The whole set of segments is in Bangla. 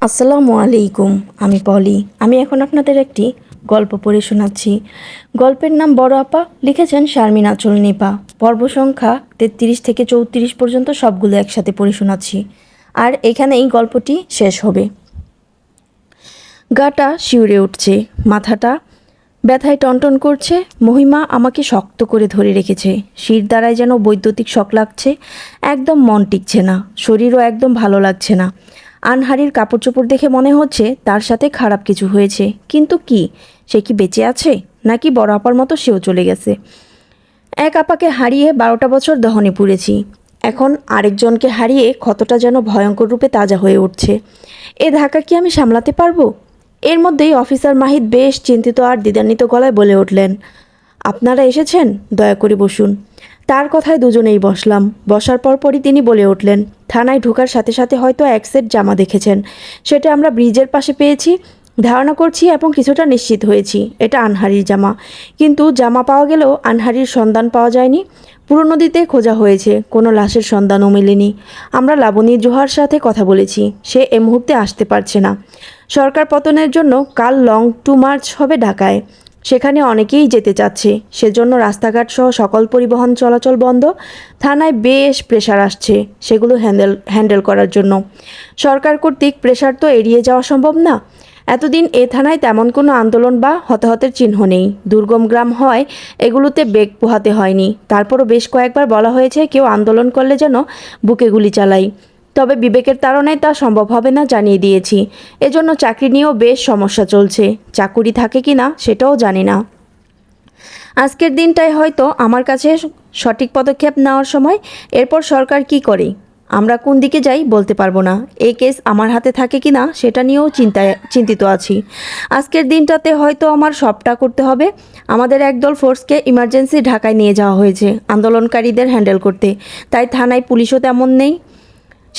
আসসালামু আলাইকুম। আমি পলি। আমি এখন আপনাদের একটি গল্প পড়ে শোনাচ্ছি। গল্পের নাম বড় আপা, লিখেছেন শারমিন আঁচল নিপা। পর্ব সংখ্যা 33 থেকে 34 পর্যন্ত সবগুলো একসাথে পড়ে শোনাচ্ছি, আর এখানেই গল্পটি শেষ হবে। গাটা শিউরে উঠছে, মাথাটা ব্যথায় টনটন করছে। মহিমা আমাকে শক্ত করে ধরে রেখেছে। শির দ্বারায় যেন বৈদ্যুতিক শক লাগছে। একদম মন টিকছে না, শরীরও একদম ভালো লাগছে না। আনহারির কাপড় চোপড় দেখে মনে হচ্ছে তার সাথে খারাপ কিছু হয়েছে, কিন্তু কি, সে কি বেঁচে আছে নাকি বড় আপার মতো সেও চলে গেছে? এক আপাকে হারিয়ে 12টা বছর দহনে পুড়েছি, এখন আরেকজনকে হারিয়ে ক্ষতটা যেন ভয়ঙ্কর রূপে তাজা হয়ে উঠছে। এ ধাক্কা কি আমি সামলাতে পারবো? এর মধ্যেই অফিসার মাহিদ বেশ চিন্তিত আর দ্বিধান্বিত গলায় বলে উঠলেন, আপনারা এসেছেন, দয়া করে বসুন। তার কথায় দুজনেই বসলাম। বসার পরপরই তিনি বলে উঠলেন, থানায় ঢোকার সাথে সাথে হয়তো এক সেট জামা দেখেছেন। সেটা আমরা ব্রিজের পাশে পেয়েছি, ধারণা করছি এবং কিছুটা নিশ্চিত হয়েছি এটা আনহারির জামা। কিন্তু জামা পাওয়া গেলেও আনহারির সন্ধান পাওয়া যায়নি। পুরো নদীতে খোঁজা হয়েছে, কোনো লাশের সন্ধানও মেলেনি। আমরা লাবণী জোহার সাথে কথা বলেছি, সে এ মুহূর্তে আসতে পারছে না। সরকার পতনের জন্য কাল লং টু মার্চ হবে ঢাকায়, সেখানে অনেকেই যেতে চাচ্ছে, সেজন্য রাস্তাঘাট সহ সকল পরিবহন চলাচল বন্ধ। থানায় বেশ প্রেশার আসছে সেগুলো হ্যান্ডেল করার জন্য। সরকার কর্তৃক প্রেশার তো এড়িয়ে যাওয়া সম্ভব না। এতদিন এ থানায় তেমন কোনো আন্দোলন বা হতাহতের চিহ্ন নেই। দুর্গম গ্রাম হয়, এগুলোতে বেগ পোহাতে হয়নি। তারপরও বেশ কয়েকবার বলা হয়েছে কেউ আন্দোলন করলে যেন বুকে গুলি চালাই। তবে বিবেকের তাড়নায় তা সম্ভব হবে না জানিয়ে দিয়েছি। এজন্য চাকরি নিয়েও বেশ সমস্যা চলছে। চাকুরি থাকে কি না সেটাও জানি না। আজকের দিনটাই হয়তো আমার কাছে সঠিক পদক্ষেপ নেওয়ার সময়। এরপর সরকার কি করে, আমরা কোন দিকে যাই বলতে পারবো না। এই কেস আমার হাতে থাকে কি না সেটা নিয়েও চিন্তিত আছি। আজকের দিনটাতে হয়তো আমার সবটা করতে হবে। আমাদের একদল ফোর্সকে ইমার্জেন্সি ঢাকায় নিয়ে যাওয়া হয়েছে আন্দোলনকারীদের হ্যান্ডেল করতে, তাই থানায় পুলিশও তেমন নেই।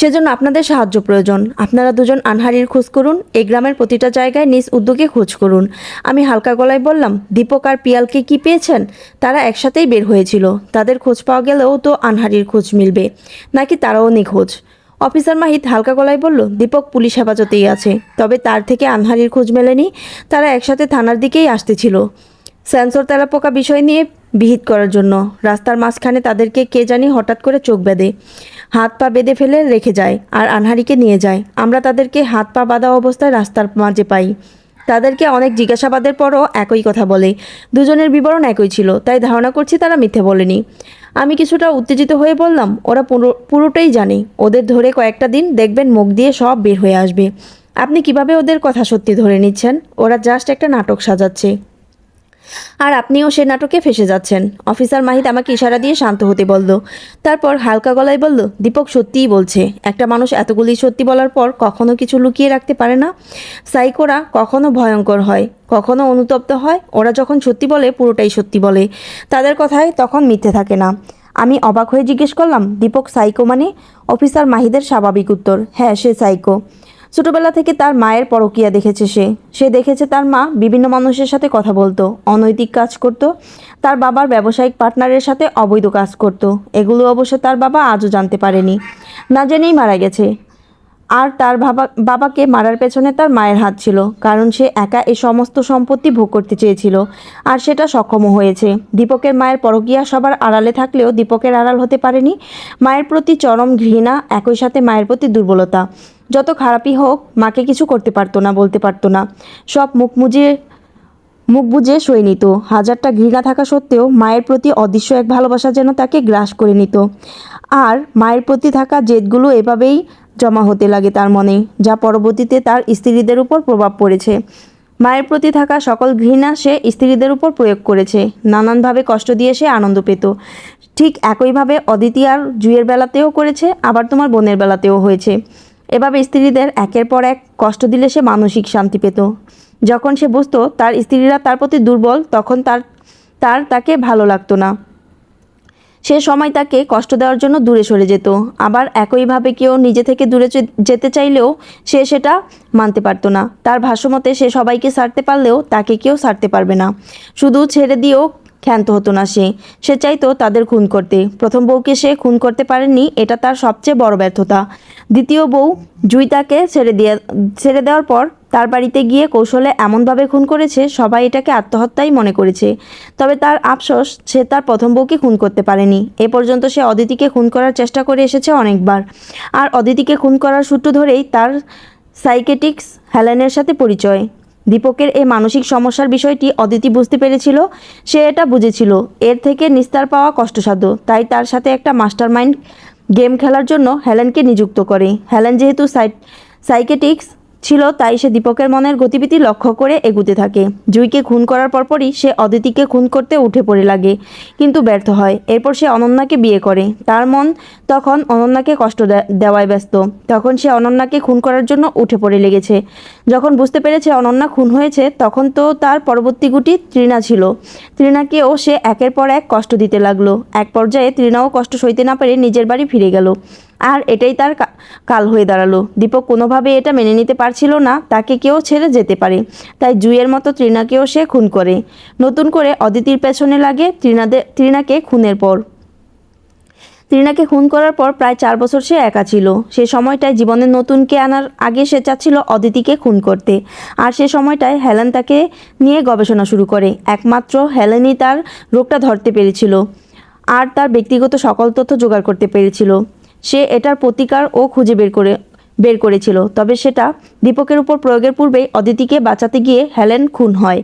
সেজন্য আপনাদের সাহায্য প্রয়োজন। আপনারা দুজন আনহারির খোঁজ করুন, এই গ্রামের প্রতিটা জায়গায় নিজ উদ্যোগে খোঁজ করুন। আমি হালকা গলায় বললাম, দীপক আর পিয়ালকে কি পেয়েছেন? তারা একসাথেই বের হয়েছিল, তাদের খোঁজ পাওয়া গেলেও তো আনহারির খোঁজ মিলবে, নাকি তারাও নিখোঁজ? অফিসার মাহিদ হালকা গলায় বলল, দীপক পুলিশ হেফাজতেই আছে, তবে তার থেকে আনহারির খোঁজ মেলেনি। তারা একসাথে থানার দিকেই আসতেছিল সেন্সর তেলাপোকা বিষয় নিয়ে বিহিত করার জন্য। রাস্তার মাঝখানে তাদেরকে কে জানি হঠাৎ করে চোখ বেঁধে, হাত পা বেঁধে ফেলে রেখে যায় আর আনহারিকে নিয়ে যায়। আমরা তাদেরকে হাত পা বাঁধা অবস্থায় রাস্তার মাঝে পাই। তাদেরকে অনেক জিজ্ঞাসাবাদের পরও একই কথা বলে। দুজনের বিবরণ একই ছিল, তাই ধারণা করছি তারা মিথ্যে বলেনি। আমি কিছুটা উত্তেজিত হয়ে বললাম, ওরা পুরোটাই জানে। ওদের ধরে কয়েকটা দিন, দেখবেন মুখ দিয়ে সব বের হয়ে আসবে। আপনি কিভাবে ওদের কথা সত্যি ধরে নিচ্ছেন? ওরা জাস্ট একটা নাটক সাজাচ্ছে, আর আপনিও সে নাটকে ফেসে যাচ্ছেন। অফিসার মাহিদ আমাকে ইশারা দিয়ে শান্ত হতে বলল। তারপর হালকা গলায় বলল, দীপক সত্যিই বলছে। একটা মানুষ এতগুলি সত্যি বলার পর কখনো কিছু লুকিয়ে রাখতে পারে না। সাইকোরা কখনো ভয়ঙ্কর হয়, কখনো অনুতপ্ত হয়। ওরা যখন সত্যি বলে পুরোটাই সত্যি বলে, তাদের কথায় তখন মিথ্যে থাকে না। আমি অবাক হয়ে জিজ্ঞেস করলাম, দীপক সাইকো মানে? অফিসার মাহিদের স্বাভাবিক উত্তর, হ্যাঁ সে সাইকো। ছোটবেলা থেকে তার মায়ের পরকীয়া দেখেছে সে দেখেছে তার মা বিভিন্ন মানুষের সাথে কথা বলতো, অনৈতিক কাজ করত, তার বাবার ব্যবসায়িক পার্টনারের সাথে অবৈধ কাজ করত। এগুলো অবশ্য তার বাবা আজও জানতে পারেনি, না জেনেই মারা গেছে। আর তার বাবাকে মারার পেছনে তার মায়ের হাত ছিল, কারণ সে একা এই সমস্ত সম্পত্তি ভোগ করতে চেয়েছিল, আর সেটা সক্ষমও হয়েছে। দীপকের মায়ের পরকীয়া সবার আড়ালে থাকলেও দীপকের আড়াল হতে পারেনি মায়ের প্রতি চরম ঘৃণা, একই সাথে মায়ের প্রতি দুর্বলতা। যত খারাপই হোক, মাকে কিছু করতে পারতো না, বলতে পারতো না। সব মুখ বুজে সয়ে নিত। হাজারটা ঘৃণা থাকা সত্ত্বেও মায়ের প্রতি অদৃশ্য এক ভালোবাসা যেন তাকে গ্রাস করে নিত। আর মায়ের প্রতি থাকা জেদগুলো এভাবেই জমা হতে লাগে তার মনে, যা পরবর্তীতে তার স্ত্রীদের উপর প্রভাব পড়েছে। মায়ের প্রতি থাকা সকল ঘৃণা সে স্ত্রীদের উপর প্রয়োগ করেছে। নানানভাবে কষ্ট দিয়ে সে আনন্দ পেত। ঠিক একইভাবে অদিতি আর জুয়ের বেলাতেও করেছে, আবার তোমার বোনের বেলাতেও হয়েছে। এভাবে স্ত্রীদের একের পর এক কষ্ট দিলে সে মানসিক শান্তি পেত। যখন সে বুঝতো তার স্ত্রীরা তার প্রতি দুর্বল, তখন তাকে ভালো লাগতো না। সে সময় তাকে কষ্ট দেওয়ার জন্য দূরে সরে যেত। আবার একইভাবে কেউ নিজে থেকে দূরে যেতে চাইলেও সে সেটা মানতে পারতো না। তার ভাষ্যমতে সে সবাইকে ছাড়তে পারলেও তাকে কেউ ছাড়তে পারবে না। শুধু ছেড়ে দিয়েও ক্ষান্ত হতো না। সে চাইতো তাদের খুন করতে। প্রথম বউকে সে খুন করতে পারেনি, এটা তার সবচেয়ে বড় ব্যর্থতা। দ্বিতীয় বউ জুই তাকে ছেড়ে দেওয়ার পর তার বাড়িতে গিয়ে কৌশলে এমনভাবে খুন করেছে, সবাই এটাকে আত্মহত্যাই মনে করেছে। তবে তার আফসোস, সে তার প্রথম বউকে খুন করতে পারেনি। এ পর্যন্ত সে অদিতিকে খুন করার চেষ্টা করে এসেছে অনেকবার। আর অদিতিকে খুন করার সূত্র ধরেই তার সাইকেটিক্স হেলেনের সাথে পরিচয়। দীপকের এই মানসিক সমস্যার বিষয়টি অদিতি বুঝতে পেরেছিল। সে এটা বুঝেছিল এর থেকে নিস্তার পাওয়া কষ্টসাধ্য, তাই তার সাথে একটা মাস্টারমাইন্ড গেম খেলার জন্য হেলেনকে নিযুক্ত করে। হেলেন যেহেতু সাইকেটিক্স ছিল, তাই সে দীপকের মনের গতিবিধি লক্ষ্য করে এগুতে থাকে। জুইকে খুন করার পরপরই সে অদিতিকে খুন করতে উঠে পড়ে লাগে, কিন্তু ব্যর্থ হয়। এরপর সে অনন্যাকে বিয়ে করে। তার মন তখন অনন্যাকে কষ্ট দেওয়ায় ব্যস্ত। তখন সে অনন্যাকে খুন করার জন্য উঠে পড়ে লেগেছে। যখন বুঝতে পেরেছে অনন্যা খুন হয়েছে, তখন তো তার পরবর্তী গুটি তৃণা ছিল। তৃণাকেও সে একের পর এক কষ্ট দিতে লাগলো। এক পর্যায়ে তৃণাও কষ্ট সইতে না পেরে নিজের বাড়ি ফিরে গেল। আর এটাই তার কাল হয়ে দাঁড়ালো। দীপক কোনোভাবে এটা মেনে নিতে পারছিল না তাকে কেউ ছেড়ে যেতে পারে, তাই জুইয়ের মতো তৃণাকেও সে খুন করে। নতুন করে অদিতির পেছনে লাগে তৃণাকে খুনের পর। তৃণাকে খুন করার পর প্রায় 4 বছর সে একা ছিল। সে সময়টায় জীবনে নতুনকে আনার আগে সে চাচ্ছিল অদিতিকে খুন করতে। আর সে সময়টায় হেলেন তাকে নিয়ে গবেষণা শুরু করে। একমাত্র হেলেনই তার রোগটা ধরতে পেরেছিল আর তার ব্যক্তিগত সকল তথ্য জোগাড় করতে পেরেছিল। সে এটার প্রতিকারও খুঁজে বের করেছিল। তবে সেটা দীপকের উপর প্রয়োগের পূর্বেই অদিতিকে বাঁচাতে গিয়ে হেলেন খুন হয়।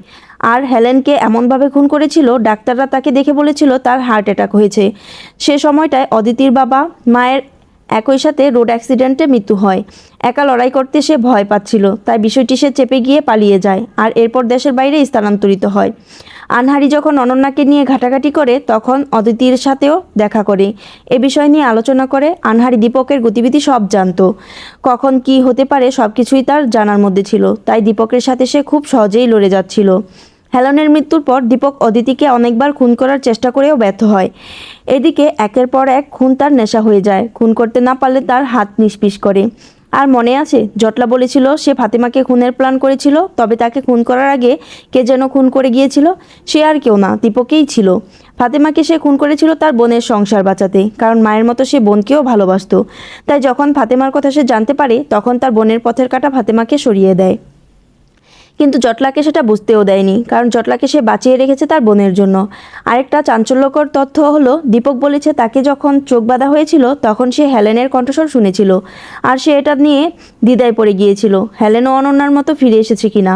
আর হেলেনকে এমনভাবে খুন করেছিল, ডাক্তাররা তাকে দেখে বলেছিল তার হার্ট অ্যাটাক হয়েছে। সে সময়টায় অদিতির বাবা মায়ের একই সাথে রোড অ্যাক্সিডেন্টে মৃত্যু হয়। একা লড়াই করতে সে ভয় পাচ্ছিল, তাই বিষয়টি সে চেপে গিয়ে পালিয়ে যায় আর এরপর দেশের বাইরে স্থানান্তরিত হয়। আনহারি যখন অনন্যাকে নিয়ে ঘাটাঘাটি করে, তখন অদিতির সাথেও দেখা করে। এ বিষয় নিয়ে আলোচনা করে। আনহারি দীপকের গতিবিধি সব জানতো, কখন কি হতে পারে সব কিছুই তার জানার মধ্যে ছিল। তাই দীপকের সাথে সে খুব সহজেই লড়ে যাচ্ছিল। হেলেনের মৃত্যুর পর দীপক অদিতিকে অনেকবার খুন করার চেষ্টা করেও ব্যর্থ হয়। এদিকে একের পর এক খুন তার নেশা হয়ে যায়। খুন করতে না পারলে তার হাত নিষ্পিস করে। আর মনে আছে, জটলা বলেছিল সে ফাতেমাকে খুনের প্ল্যান করেছিল, তবে তাকে খুন করার আগে কে যেন খুন করে গিয়েছিল। সে আর কেউ না, দীপকেই ছিল। ফাতেমাকে সে খুন করেছিল তার বোনের সংসার বাঁচাতে, কারণ মায়ের মতো সে বোনকেও ভালোবাসতো। তাই যখন ফাতেমার কথা সে জানতে পারে, তখন তার বোনের পথের কাঁটা ফাতেমাকে সরিয়ে দেয়। কিন্তু জটলাকে সেটা বুঝতেও দেয়নি, কারণ জটলাকে সে বাঁচিয়ে রেখেছে তার বোনের জন্য। আরেকটা চাঞ্চল্যকর তথ্য হলো, দীপক বলেছে তাকে যখন চোখ বাঁধা হয়েছিল তখন সে হেলেনের কণ্ঠস্বর শুনেছিল। আর সে এটা নিয়ে দ্বিধায় পড়ে গিয়েছিল, হেলেনও অনন্যার মতো ফিরে এসেছে কিনা।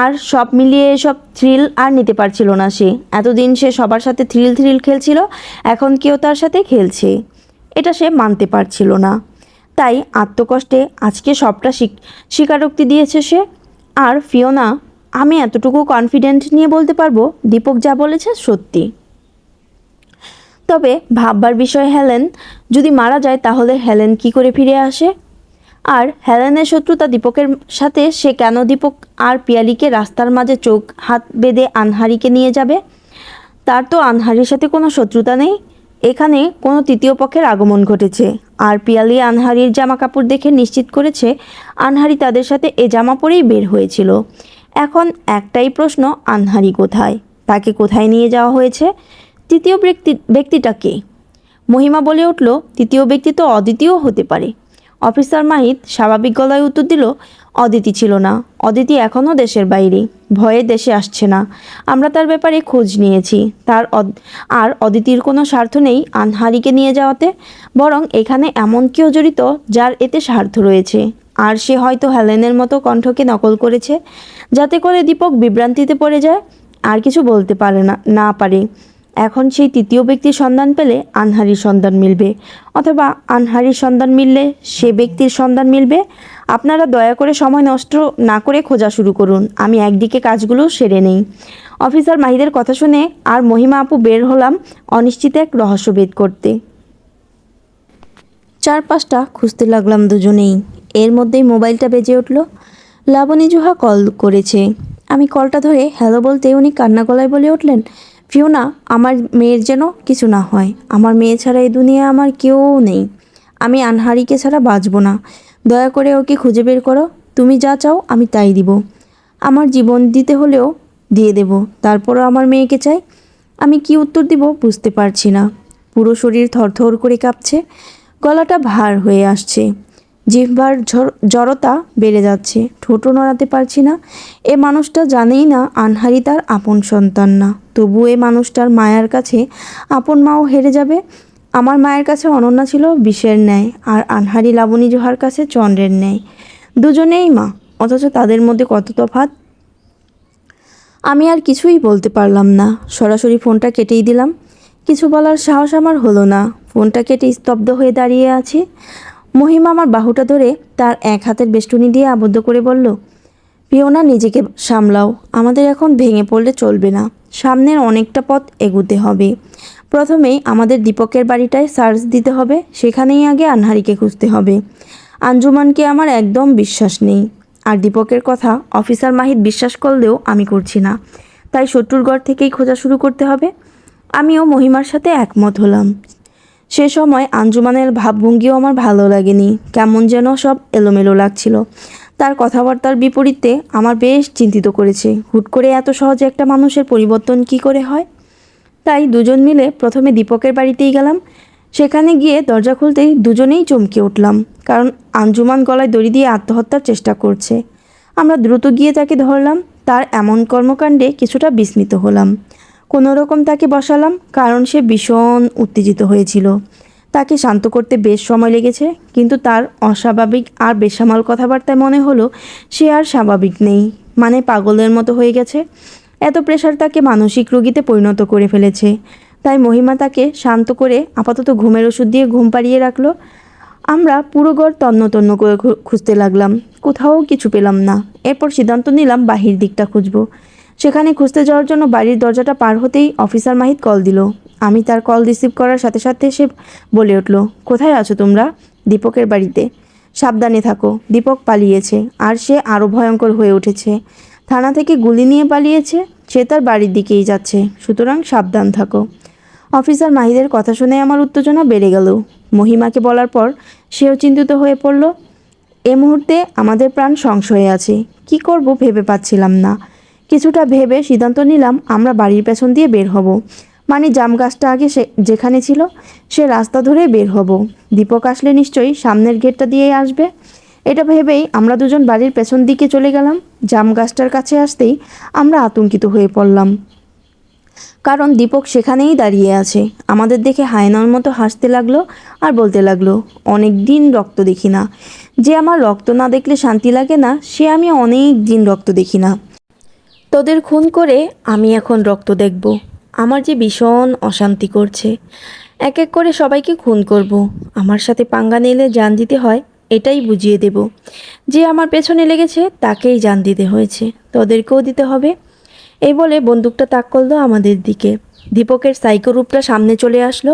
আর সব মিলিয়ে এসব থ্রিল আর নিতে পারছিল না সে। এতদিন সে সবার সাথে থ্রিল খেলছিল, এখন কেউ তার সাথে খেলছে, এটা সে মানতে পারছিল না। তাই আত্মকষ্টে আজকে সবটা স্বীকারোক্তি দিয়েছে সে। আর ফিওনা, আমি এতটুকু কনফিডেন্ট নিয়ে বলতে পারবো দীপক যা বলেছে সত্যি। তবে ভাববার বিষয়, হেলেন যদি মারা যায় তাহলে হেলেন কি করে ফিরে আসে? আর হেলেনের শত্রুতা দীপকের সাথে, সে কেন দীপক আর পিয়ালিকে রাস্তার মাঝে চোখ হাত বেঁধে আনহারিকে নিয়ে যাবে? তার তো আনহারির সাথে কোনো শত্রুতা নেই। এখানে কোনো তৃতীয় পক্ষের আগমন ঘটেছে। আর পিয়ালি আনহারির জামা কাপড় দেখে নিশ্চিত করেছে আনহারি তাদের সাথে এ জামা পরেই বের হয়েছিল। এখন একটাই প্রশ্ন, আনহারি কোথায়? তাকে কোথায় নিয়ে যাওয়া হয়েছে? তৃতীয় ব্যক্তিটা কে? মহিমা বলে উঠল, তৃতীয় ব্যক্তি তো অদ্বিতীয় হতে পারে। অফিসার মাহিত স্বাভাবিক গলায় উত্তর দিল, অদিতি ছিল না। অদিতি এখনও দেশের বাইরে, ভয়ে দেশে আসছে না। আমরা তার ব্যাপারে খোঁজ নিয়েছি। আর অদিতির কোনো স্বার্থ নেই আনহারিকে নিয়ে যাওয়াতে, বরং এখানে এমন কেউ জড়িত যার এতে স্বার্থ রয়েছে। আর সে হয়তো হেলেনের মতো কণ্ঠকে নকল করেছে, যাতে করে দীপক বিভ্রান্তিতে পড়ে যায়, আর কিছু বলতে পারে না পারে। এখন সেই তৃতীয় ব্যক্তির সন্ধান পেলে আনহারির সন্ধান মিলবে, অথবা আনহারির সন্ধান মিললে সে ব্যক্তির সন্ধান মিলবে। আপনারা দয়া করে সময় নষ্ট না করে খোঁজা শুরু করুন, আমি একদিকে কাজগুলো সেরে নেই। অফিসার মাহিদের কথা শুনে আর মহিমা আপু বের হলাম অনিশ্চিত এক রহস্যভেদ করতে। চারপাশটা খুঁজতে লাগলাম দুজনেই। এর মধ্যেই মোবাইলটা বেজে উঠল। লাবণী জুহা কল করেছে। আমি কলটা ধরে হ্যালো বলতে উনি কান্না গলায় বলে উঠলেন, ফিওনা, আমার মেয়ের যেন কিছু না হয়। আমার মেয়ে ছাড়া এই দুনিয়া আমার কেউ নেই। আমি আনহারিকে ছাড়া বাঁচব না। দয়া করে ওকে খুঁজে বের করো। তুমি যা চাও আমি তাই দিব। আমার জীবন দিতে হলেও দিয়ে দেব, তারপরও আমার মেয়েকে চাই। আমি কি উত্তর দিব বুঝতে পারছি না। পুরো শরীর থরথর করে কাঁপছে, গলাটা ভার হয়ে আসছে, জিহ্বার জড়তা বেড়ে যাচ্ছে, ঠোঁটও নড়াতে পারছি না। এ মানুষটা জানেই না আনহারি তার আপন সন্তান না, তবু এ মানুষটার মায়ার কাছে আপন মাও হেরে যাবে। আমার মায়ের কাছে অনন্যা ছিল বিষের ন্যায়, আর আনহারি লাবণী জোহার কাছে চন্দ্রের ন্যায়। দুজনেই মা, অথচ তাদের মধ্যে কত তফাৎ। আমি আর কিছুই বলতে পারলাম না, সরাসরি ফোনটা কেটেই দিলাম। কিছু বলার সাহস আমার হলো না, ফোনটা কেটে স্তব্ধ হয়ে দাঁড়িয়ে আছি। মহিমা আমার বাহুটা ধরে তার এক হাতের বেষ্টনী দিয়ে আবদ্ধ করে বলল, পিওনা, নিজেকে সামলাও, আমাদের এখন ভেঙে পড়লে চলবে না, সামনের অনেকটা পথ এগুতে হবে। প্রথমেই আমাদের দীপকের বাড়িটায় সার্চ দিতে হবে, সেখানেই আগে আনহারিকে খুঁজতে হবে। আঞ্জুমানকে আমার একদম বিশ্বাস নেই, আর দীপকের কথা অফিসার মাহিদ বিশ্বাস করলেও আমি করছি না, তাই শত্রুর ঘর থেকেই খোঁজা শুরু করতে হবে। আমিও মহিমার সাথে একমত হলাম। সে সময় আঞ্জুমানের ভাবভঙ্গিও আমার ভালো লাগেনি, কেমন যেন সব এলোমেলো লাগছিল। তার কথাবার্তার বিপরীতে আমার বেশ চিন্তিত করেছে, হুট করে এত সহজে একটা মানুষের পরিবর্তন কি করে হয়। তাই দুজন মিলে প্রথমে দীপকের বাড়িতেই গেলাম। সেখানে গিয়ে দরজা খুলতেই দুজনেই চমকে উঠলাম, কারণ আঞ্জুমান গলায় দড়ি দিয়ে আত্মহত্যার চেষ্টা করছে। আমরা দ্রুত গিয়ে তাকে ধরলাম। তার এমন কর্মকাণ্ডে কিছুটা বিস্মিত হলাম। কোনো রকম তাকে বসালাম, কারণ সে ভীষণ উত্তেজিত হয়েছিল। তাকে শান্ত করতে বেশ সময় লেগেছে, কিন্তু তার অস্বাভাবিক আর বেসামাল কথাবার্তায় মনে হলো সে আর স্বাভাবিক নেই, মানে পাগলের মতো হয়ে গেছে। এত প্রেশার তাকে মানসিক রোগীতে পরিণত করে ফেলেছে। তাই মহিমা তাকে শান্ত করে আপাতত ঘুমের ওষুধ দিয়ে ঘুম পাড়িয়ে রাখলো। আমরা পুরো ঘর তন্ন তন্ন করে খুঁজতে লাগলাম, কোথাও কিছু পেলাম না। এরপর সিদ্ধান্ত নিলাম বাহির দিকটা খুঁজবো। সেখানে খুঁজতে যাওয়ার জন্য বাড়ির দরজাটা পার হতেই অফিসার মাহিদ কল দিল। আমি তার কল রিসিভ করার সাথে সাথে সে বলে উঠল, কোথায় আছো তোমরা? দীপকের বাড়িতে। সাবধানে থাকো, দীপক পালিয়েছে, আর সে আরও ভয়ঙ্কর হয়ে উঠেছে। থানা থেকে গুলি নিয়ে পালিয়েছে, সে তার বাড়ির দিকেই যাচ্ছে, সুতরাং সাবধান থাকো। অফিসার মাহিদের কথা শুনে আমার উত্তেজনা বেড়ে গেল। মহিমাকে বলার পর সেও চিন্তিত হয়ে পড়ল। এ মুহূর্তে আমাদের প্রাণ সংশয়ে আছে, কি করব ভেবে পাচ্ছিলাম না। কিছুটা ভেবে সিদ্ধান্ত নিলাম আমরা বাড়ির পেছন দিয়ে বের হব, মানে জাম গাছটা আগে যেখানে ছিল সে রাস্তা ধরে বের হব। দীপক আসলে নিশ্চয়ই সামনের গেটটা দিয়েই আসবে। এটা ভেবেই আমরা দুজন বাড়ির পেছন দিকে চলে গেলাম। জাম গাছটার কাছে আসতেই আমরা আতঙ্কিত হয়ে পড়লাম, কারণ দীপক সেখানেই দাঁড়িয়ে আছে। আমাদের দেখে হায়নার মতো হাসতে লাগলো আর বলতে লাগলো, অনেক দিন রক্ত দেখি না। যে আমার রক্ত না দেখলে শান্তি লাগে না, সে আমি অনেক দিন রক্ত দেখি না। তোদের খুন করে আমি এখন রক্ত দেখব। আমার যে ভীষণ অশান্তি করছে। এক এক করে সবাইকে খুন করব। আমার সাথে পাঙ্গা নিলে জান দিতে হয়, এটাই বুঝিয়ে দেব। যে আমার পেছনে লেগেছে তাকেই জান দিতে হয়েছে, তোদেরকেও দিতে হবে। এই বলে বন্দুকটা তাক করলো আমাদের দিকে। দীপকের সাইকো রূপটা সামনে চলে আসলো।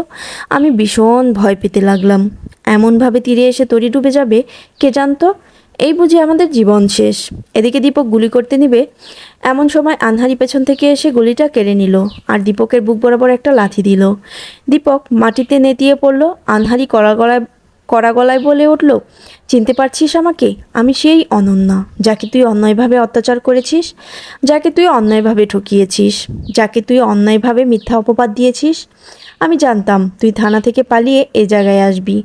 আমি ভীষণ ভয় পেতে লাগলাম। এমনভাবে তীরে এসে তরি ডুবে যাবে কে জানতো। এই বুঝি আমাদের জীবন শেষ। এদিকে দীপক গুলি করতে নিবে, এমন সময় আনহারি পেছন থেকে এসে গুলিটা কেড়ে নিল আর দীপকের বুক বরাবর একটা লাথি দিল। দীপক মাটিতে নেতিয়ে পড়ল। আনহারি কড়া গলায় বলে উঠল, চিনতে পারছিস আমাকে? আমি সেই অনন্যা, যাকে তুই অন্যায়ভাবে অত্যাচার করেছিস, যাকে তুই অন্যায়ভাবে ঠকিয়েছিস, যাকে তুই অন্যায়ভাবে মিথ্যা অপবাদ দিয়েছিস। আমি জানতাম তুই থানা থেকে পালিয়ে এ জায়গায় আসবি,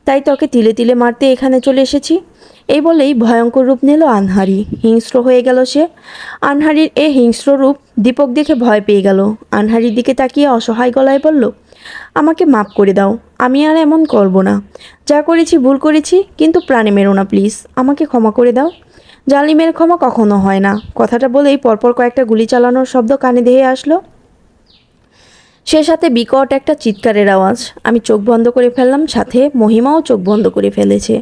তাই তোকে তিলে তিলে মারতে এখানে চলে এসেছি। এই বলেই ভয়ঙ্কর রূপ নিল আনহারি। হিংস্র হয়ে গেল সে। আনহারির এ হিংস্র রূপ দীপক দেখে ভয় পেয়ে গেল। আনহারির দিকে তাকিয়ে অসহায় গলায় বলল, আমাকে মাফ করে দাও, আমি আর এমন করব না। যা করেছি ভুল করেছি, কিন্তু প্রাণে মেরো না প্লিজ, আমাকে ক্ষমা করে দাও। জালিমের ক্ষমা কখনো হয় না। কথাটা বলেই পরপর কয়েকটা গুলি চালানোর শব্দ কানে ধেয়ে আসলো। সে সাথে বিকট একটা চিৎকারের আওয়াজ। আমি চোখ বন্ধ করে ফেললাম, সাথে মহিমাও চোখ বন্ধ করে ফেলেছে।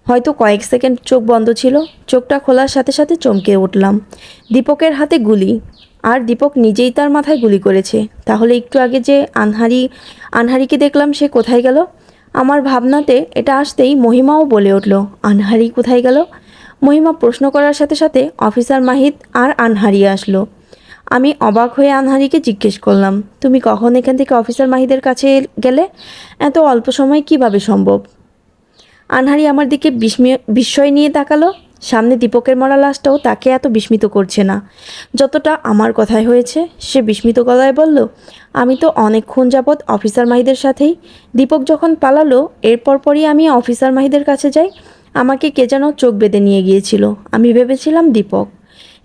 হয়তো কয়েক সেকেন্ড চোখ বন্ধ ছিল, চোখটা খোলার সাথে সাথে চমকে উঠলাম। দীপকের হাতে গুলি, আর দীপক নিজেই তার মাথায় গুলি করেছে। তাহলে একটু আগে যে আনহারিকে দেখলাম, সে কোথায় গেল? আমার ভাবনাতে এটা আসতেই মহিমাও বলে উঠল, আনহারি কোথায় গেল? মহিমা প্রশ্ন করার সাথে সাথে অফিসার মাহিদ আর আনহারি আসলো। আমি অবাক হয়ে আনহারিকে জিজ্ঞেস করলাম, তুমি কখন এখান থেকে অফিসার মাহিদের কাছে গেলে? এত অল্প সময় কিভাবে সম্ভব? আনহারি আমার দিকে বিস্ময় নিয়ে তাকালো। সামনে দীপকের মরা লাশটাও তাকে এত বিস্মিত করছে না যতটা আমার কথায় হয়েছে। সে বিস্মিত গলায় বলল, আমি তো অনেকক্ষণ যাবৎ অফিসার মাহিদের সাথেই। দীপক যখন পালালো এরপর পরই আমি অফিসার মাহিদের কাছে যাই। আমাকে কে যেন চোখ বেঁধে নিয়ে গিয়েছিল। আমি ভেবেছিলাম দীপক।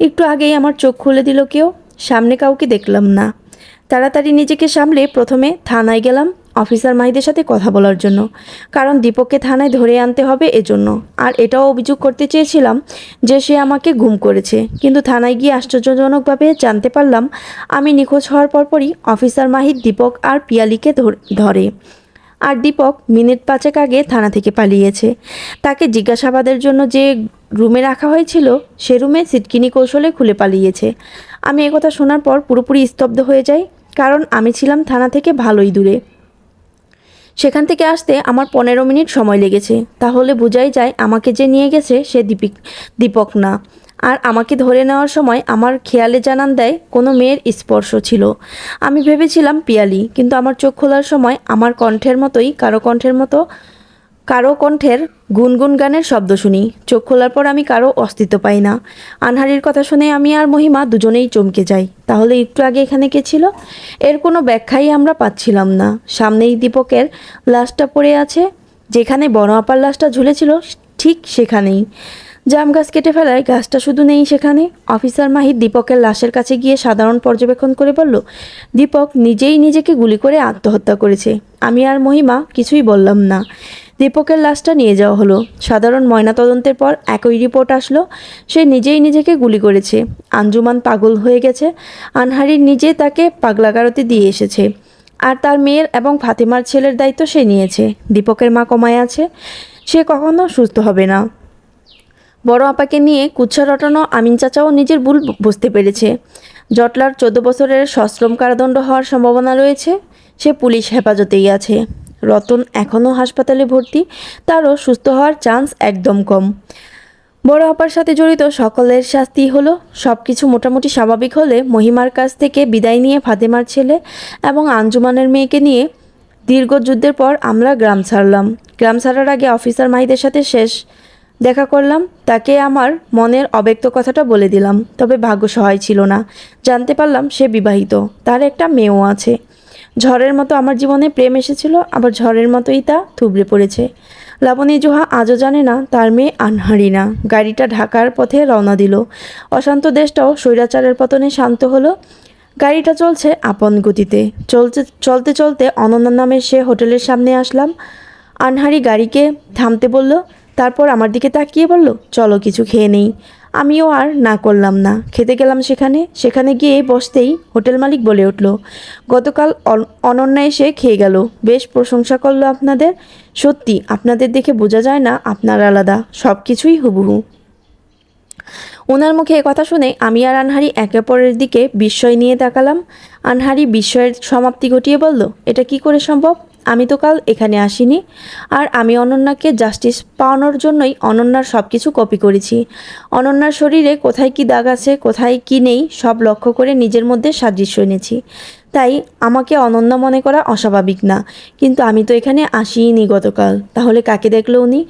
একটু আগেই আমার চোখ খুলে দিল কেউ। সামনে কাউকে দেখলাম না। তাড়াতাড়ি নিজেকে সামলে প্রথমে থানায় গেলাম অফিসার মাহিদের সাথে কথা বলার জন্য, কারণ দীপককে থানায় ধরে আনতে হবে এজন্য। আর এটাও অভিযোগ করতে চেয়েছিলাম যে সে আমাকে গুম করেছে, কিন্তু থানায় গিয়ে আশ্চর্যজনকভাবে জানতে পারলাম আমি নিখোঁজ হওয়ার পরপরই অফিসার মাহিদ দীপক আর পিয়ালিকে ধরে। আর দীপক মিনিট 5 আগে থানা থেকে পালিয়েছে। তাকে জিজ্ঞাসাবাদের জন্য যে রুমে রাখা হয়েছিল সে রুমে সিটকিনি কৌশলে খুলে পালিয়েছে। আমি একথা শোনার পর পুরোপুরি স্তব্ধ হয়ে যাই, কারণ আমি ছিলাম থানা থেকে ভালোই দূরে। সেখান থেকে আসতে আমার 15 মিনিট সময় লেগেছে। তাহলে বোঝাই যায় আমাকে যে নিয়ে গেছে সে দীপক না। আর আমাকে ধরে নেওয়ার সময় আমার খেয়ালে জানান দেয় কোনো মেয়ের স্পর্শ ছিল। আমি ভেবেছিলাম পিয়ালি, কিন্তু আমার চোখ খোলার সময় আমার কণ্ঠের মতোই কারো কণ্ঠের গুনগুন গানের শব্দ শুনি। চোখ খোলার পর আমি কারো অস্তিত্ব পাই না। আনহারির কথা শুনে আমি আর মহিমা দুজনেই চমকে যাই। তাহলে একটু আগে এখানে কে ছিল? এর কোনো ব্যাখ্যাই আমরা পাচ্ছিলাম না। সামনেই দীপকের লাশটা পড়ে আছে, যেখানে বড় আপার লাশটা ঝুলেছিল ঠিক সেখানেই। জাম গাছ কেটে ফেলায় গাছটা শুধু নেই সেখানে। অফিসার মাহিদ দীপকের লাশের কাছে গিয়ে সাধারণ পর্যবেক্ষণ করে বলল, দীপক নিজেই নিজেকে গুলি করে আত্মহত্যা করেছে। আমি আর মহিমা কিছুই বললাম না। দীপকের লাশটা নিয়ে যাওয়া হলো। সাধারণ ময়নাতদন্তের পর একই রিপোর্ট আসলো, সে নিজেই নিজেকে গুলি করেছে। আঞ্জুমান পাগল হয়ে গেছে। আনহারি নিজে তাকে পাগলাগারতে দিয়ে এসেছে। আর তার মেয়ের এবং ফাতেমার ছেলের দায়িত্ব সে নিয়েছে। দীপকের মা কমায় আছে, সে কখনো সুস্থ হবে না। বড় আপাকে নিয়ে কুৎসা রটানো আমিন চাচাও নিজের ভুল বুঝতে পেরেছে। জটলার 14 বছরের সশ্রম কারাদণ্ড হওয়ার সম্ভাবনা রয়েছে। সে পুলিশ হেফাজতেই আছে। রতন এখনও হাসপাতালে ভর্তি, তারও সুস্থ হওয়ার চান্স একদম কম। বড় আপার সাথে জড়িত সকলের শাস্তি হলো। সব কিছু মোটামুটি স্বাভাবিক হলে মহিমার কাছ থেকে বিদায় নিয়ে ফাতেমার ছেলে এবং আঞ্জুমানের মেয়েকে নিয়ে দীর্ঘ যুদ্ধের পর আমরা গ্রাম ছাড়লাম। গ্রাম ছাড়ার আগে অফিসার মাহিদের সাথে শেষ দেখা করলাম। তাকে আমার মনের অব্যক্ত কথাটা বলে দিলাম, তবে ভাগ্য সহায় ছিল না। জানতে পারলাম সে বিবাহিত, তার একটা মেয়েও আছে। ঝড়ের মতো আমার জীবনে প্রেম এসেছিল, আবার ঝড়ের মতোই তা থুবড়ে পড়েছে। লাবণী জোহা আজও জানে না তার মেয়ে আনহারি না। গাড়িটা ঢাকার পথে রওনা দিল। অশান্ত দেশটাও স্বৈরাচারের পতনে শান্ত হলো। গাড়িটা চলছে আপন গতিতে। চলতে চলতে অনন্যা নামের সে হোটেলের সামনে আসলাম। আনহারি গাড়িকে থামতে বলল, তারপর আমার দিকে তাকিয়ে বলল, চলো কিছু খেয়ে নেই। আমিও আর না করলাম না। খেতে গেলাম সেখানে গিয়ে বসতেই হোটেল মালিক বলে উঠল, গতকাল অনন্যা এসে খেয়ে গেল, বেশ প্রশংসা করলো আপনাদের। সত্যি আপনাদের দেখে বোঝা যায় না আপনার আলাদা, সব কিছুই হুবহু। ওনার মুখে কথা শুনে আমি আর আনহারি একে অপরের দিকে বিস্ময় নিয়ে তাকালাম। আনহারি বিস্ময়ের সমাপ্তি ঘটিয়ে বলল, এটা কি করে সম্ভব? আমি তো কাল এখানে আসিনি। আর আমি অনন্যাকে জাস্টিস পাওয়ানোর জন্যই অনন্যার সব কিছু কপি করেছি। অনন্যার শরীরে কোথায় কি দাগ আছে, কোথায় কি নেই সব লক্ষ্য করে নিজের মধ্যে সাদৃশ্য এনেছি। তাই আমাকে অনন্যা মনে করা অস্বাভাবিক না। কিন্তু আমি তো এখানে আসিনি গতকাল। তাহলে কাকে দেখলো উনি?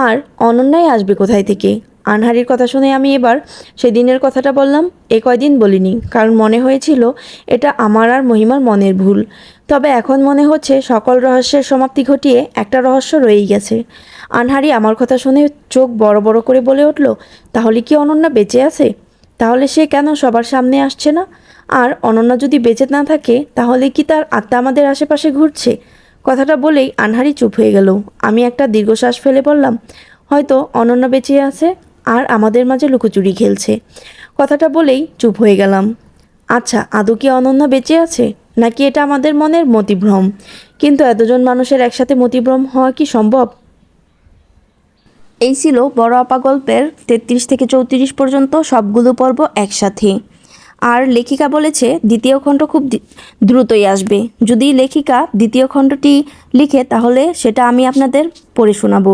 আর অনন্যাই আসবে কোথায় থেকে? আনহারির কথা শুনে আমি এবার সেদিনের কথাটা বললাম। কয়দিন বলিনি, কারণ মনে হয়েছিল এটা আমার আর মহিমার মনের ভুল। তবে এখন মনে হচ্ছে সকল রহস্যের সমাপ্তি ঘটিয়ে একটা রহস্য রয়েই গেছে। আনহারি আমার কথা শুনে চোখ বড় বড় করে বলে উঠল, তাহলে কি অনন্যা বেঁচে আছে? তাহলে সে কেন সবার সামনে আসছে না? আর অনন্যা যদি বেঁচে না থাকে তাহলে কি তার আত্মা আমাদের আশেপাশে ঘুরছে? কথাটা বলেই আনহারি চুপ হয়ে গেল। আমি একটা দীর্ঘশ্বাস ফেলে বললাম, হয়তো অনন্যা বেঁচে আছে আর আমাদের মাঝে লুকোচুরি খেলছে। কথাটা বলেই চুপ হয়ে গেলাম। আচ্ছা, আদৌ কি অনন্যা বেঁচে আছে, নাকি এটা আমাদের মনের মতিভ্রম? কিন্তু এতজন মানুষের একসাথে মতিভ্রম হওয়া কি সম্ভব? এই ছিল বড় আপা গল্পের 33 থেকে 34 পর্যন্ত সবগুলো পর্ব একসাথে। আর লেখিকা বলেছে দ্বিতীয় খণ্ড খুব দ্রুতই আসবে। যদি লেখিকা দ্বিতীয় খণ্ডটি লিখে তাহলে সেটা আমি আপনাদের পড়ে শোনাবো।